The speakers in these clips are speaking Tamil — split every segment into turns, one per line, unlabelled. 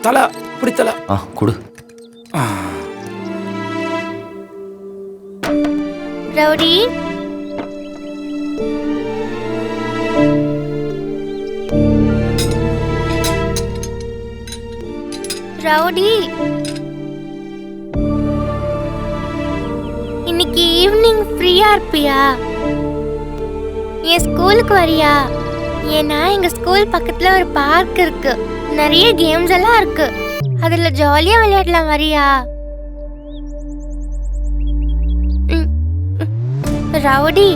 தலை இப்படி தலை.
கொடு.
ரவுடி, ரவுடி, இன்னைக்கு ஈவினிங் ஃப்ரீயா இருப்பியா? என் ஸ்கூலுக்கு வரியா? ஏன்னா எங்க ஸ்கூல் பக்கத்துல ஒரு பார்க் இருக்கு, நிறைய கேம்ஸ் எல்லாம் இருக்கு, அதுல ஜாலியா விளையாடலாம். வரியா? ரவுடி.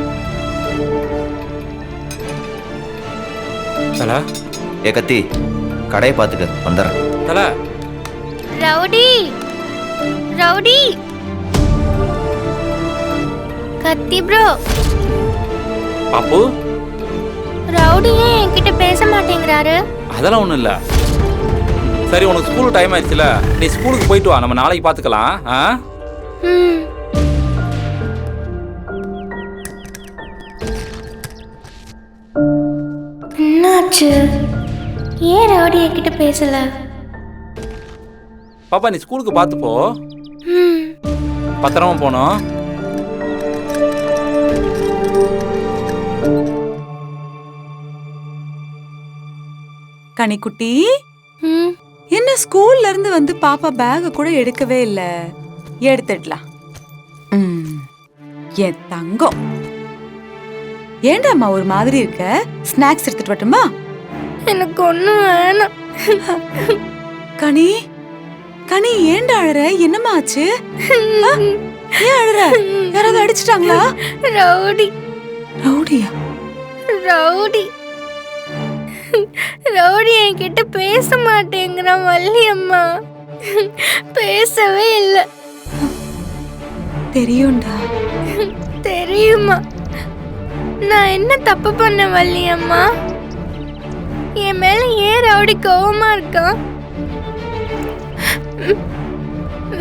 தலை
ஏ கத்தி, கடையை பார்த்துக்க, வந்துடுறேன்.
தலை.
Rowdy, rowdy. கத்தி ப்ரோ.
பாப்பு.
ரவுடி ஏன் என்கிட்ட பேச மாட்டேங்கிறாரு?
அதெல்லாம் ஒண்ணும் இல்ல. சரி, உனக்கு ஸ்கூல் டைம் ஆயிடுச்சுல, நீ ஸ்கூலுக்கு போயிட்டு வா, நம்ம நாளைக்கு பாத்துக்கலாம்.
என்னாச்சு? ஏன் ரவுடி என்கிட்ட பேசல?
பாப்பா, நீ ஸ்கூலுக்கு பார்த்து போ. பத்திரமா போனோம்.
கனிக்குட்டி, என்ன ஸ்கூல்ல இருந்து வந்து பாப்பா பேக கூட எடுக்கவே இல்ல. எடுத்துடலாம். என் தங்கம், ஏண்டாம்மா ஒரு மாதிரி இருக்க? ஸ்நாக்ஸ் எடுத்துட்டு வரட்டுமா?
எனக்கு ஒண்ணும் வேணாம்.
கனி, கனி ஏண்டா அழற? என்னம்மா ஆச்சு? ஏன் அழற? யாராவது அடிச்சிட்டாங்களா?
ரவுடி.
ரவுடியா?
ரவுடி, ரவுடி என்கிட்ட பேச மாட்டேங்கிறான். வள்ளியம்மா பேசவே இல்லை.
தெரியும்டா.
தெரியுமா? நான் என்ன தப்பு பண்ண வள்ளியம்மா? என் மேல ஏன் ரவுடி கோவமா இருக்கான்?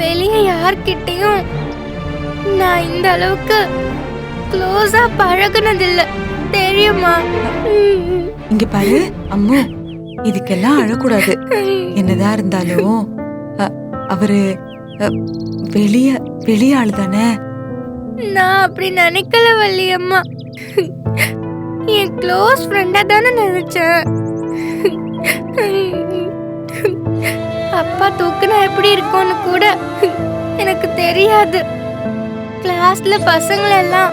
வெளியே யார்கிட்டையும் நான் இந்த அளவுக்கு க்ளோஸா பழகுனதில்லை, தெரியுமா?
இங்க பாரு அம்மு, இதுக்கெல்லாம் அழக்கூடாது. என்னதான் இருந்தாலும் அவரு வெளிய ஆளு தானே.
நான் அப்படி நினைக்கல வள்ளியம்மா. என் க்ளோஸ் ஃப்ரெண்டா தானே நினைச்சேன். அப்பா தூக்குனா எப்படி இருக்கும்னு கூட எனக்கு தெரியாது. கிளாஸ்ல பசங்களெல்லாம்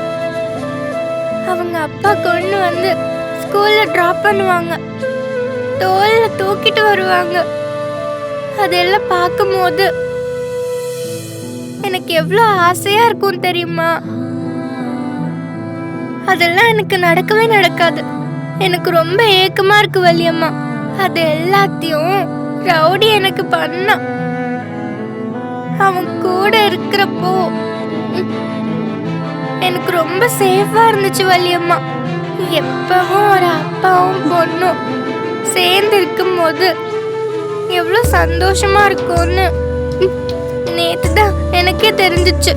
அவங்க அப்பா கொண்டு வந்து ஸ்கூல்ல டிராப் பண்ணுவாங்க, தோல்ல தூக்கிட்டு வருவாங்க. அதெல்லாம் பார்க்கும்போது எனக்கு எவ்வளோ ஆசையா இருக்கும் தெரியுமா? அதெல்லாம் எனக்கு நடக்கவே நடக்காது. எனக்கு ரொம்ப ஏக்கமா இருக்கு வள்ளியம்மா. அது எல்லாத்தையும் ரவுடி எனக்கு பண்ணான். அவன் கூட இருக்கிறப்போ எனக்கு ரொம்ப சேஃபா இருந்துச்சு வள்ளியம்மா. எப்பவும் ஒரு அப்பாவும் பொண்ணும் சேர்ந்து இருக்கும் போது எவ்வளோ சந்தோஷமா இருக்கும்னு நேத்து தான் எனக்கே தெரிஞ்சிச்சு.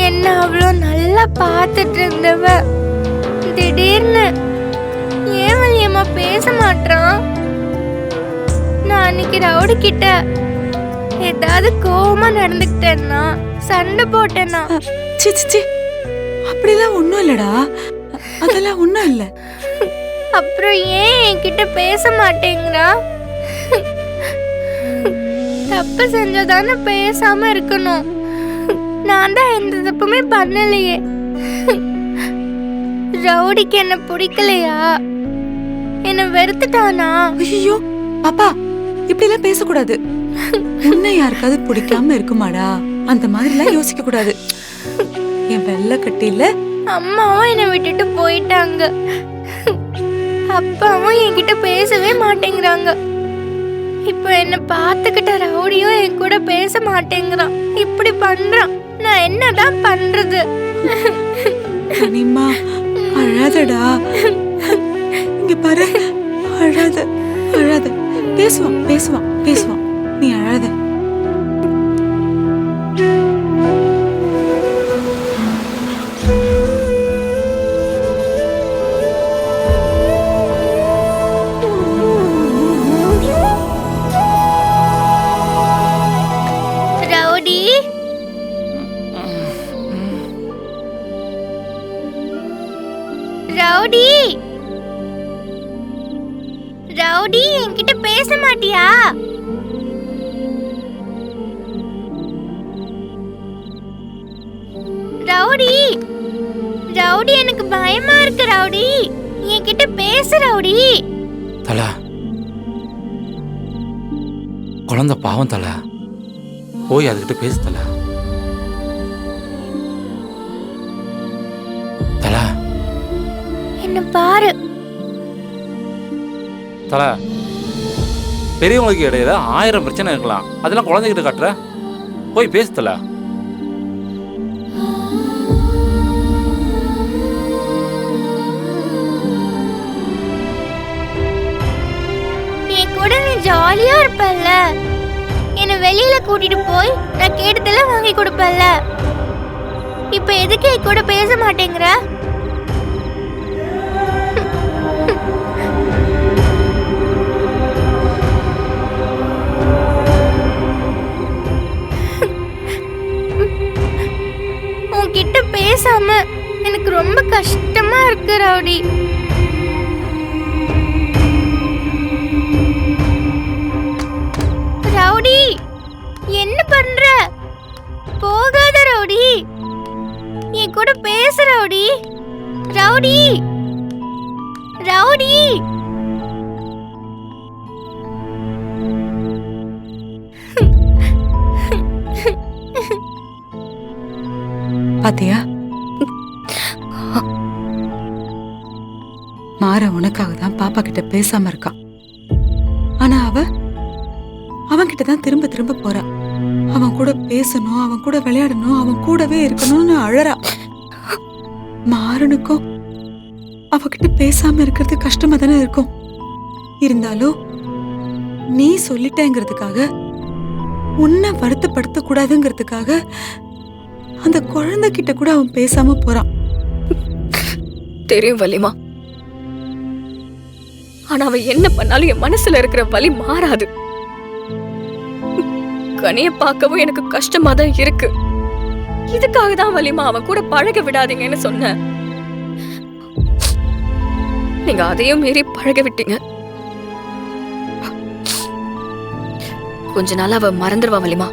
என்ன அவ்வளோ நல்லா பார்த்துட்டு இருந்தவ திடீர்னு ஏன் வள்ளியம்மா பேச மாட்டான்? நான் அன்னைக்கு ரவுடி கிட்ட ஏதாவது கோவமா நடந்துக்கிட்டேன்னா, சண்டை போட்டேன்னா?
சிச்சி, அப்படிலாம் ஒண்ணும் இல்லடா. அதெல்லாம் ஒண்ணும் இல்ல.
அப்புறம் ஏன் என்கிட்ட பேச மாட்டேங்கிறா? தப்பு செஞ்சதானே பேசாம இருக்கணும். நான் தான் எந்த தப்புமே பண்ணலையே. ரவுடிக்கு என்ன பிடிக்கலையா? என்ன வெறுத்துட்டானா?
ஐயோ பாப்பா, இப்படி எல்லாம் பேசக்கூடாது. உன்னை யாருக்காவது பிடிக்காம இருக்குமாடா? அந்த மாதிரி எல்லாம் யோசிக்க கூடாது. என் வெள்ள கட்டில
அம்மாவும் என்னை விட்டுட்டு போயிட்டாங்க. அப்பாவும் என்கிட்ட பேசவே மாட்டேங்கிறாங்க. இப்ப என்ன பார்த்துக்கிட்ட ரவுடியும் என் கூட பேச மாட்டேங்கிறான். இப்படி பண்றான். நான் என்னதான் பண்றது?
கனிமா, அழாதடா. இங்க பாரு, அழாத அழாத. பேசுவான் பேசுவான் பேசுவான், நீ அழாத.
ரவுடி ரவுடி என்கிட்ட பேச மாட்டியா? ரவுடி ரவுடி எனக்கு பயமா இருக்கு ரவுடி, என்கிட்ட பேசு ரவுடி.
தல, குழந்தை பாவம் தல, போய் அதுகிட்ட பேசு தல. தல
என்ன பாரு.
தல, பெரியவங்களுக்கு இடையில 1000 பிரச்சனை இருக்கலாம், அதெல்லாம் குழந்தைகிட்ட காட்டுற, போய் பேசு தல.
என் கூட நீ ஜாலியா இருப்பல்ல, என்னை வெளியில கூட்டிட்டு போய் நான் கேட்டதெல்லாம் வாங்கி கொடுப்பல்ல, இப்ப எதுக்கு என் கூட பேச மாட்டேங்கிற? உன்கிட்ட பேசாம எனக்கு ரொம்ப கஷ்டமா இருக்கு ரவுடி. ரவுடி என்ன பண்ற? போகாத ரவுடி, என் கூட பேசு ரவுடி. ரவுடி ரவுடி
பாத்தியா, மாற உனக்காக தான் பாப்பா கிட்ட பேசாம இருக்கா. ஆனா அவன் கிட்ட தான் திரும்ப திரும்ப போறா. அவன் கூட பேசணும், அவன் கூட விளையாடணும், அவன் கூடவே இருக்கணும்னு அழறா. மாறனுக்கும் அவகிட்ட பேசாம இருக்கிறது கஷ்டமா தானே இருக்கும். இருந்தாலும் நீ சொல்லிட்டேங்கிறதுக்காக, உன்னை வருத்தப்படுத்த கூடாதுங்கிறதுக்காக அந்த குழந்தை கிட்ட கூட அவன் பேசாம போறான்.
தெரியும் வலிமா, ஆனா அவன் என்ன பண்ணாலும் என் மனசுல இருக்கிற வலி மாறாது. கனிய பார்க்கவும் எனக்கு கஷ்டமா தான் இருக்கு. இதுக்காக தான் வலிமா அவன் கூட பழக விடாதீங்கன்னு சொன்னேன். நீங்க அதையும் மீறி பழக விட்டீங்க. கொஞ்ச நாள் அவ மறந்துடுவா வலிமா.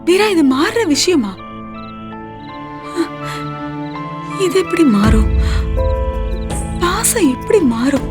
வீரா, இது மாறுற விஷயமா? இது எப்படி மாறும்? பாசம் எப்படி மாறும்?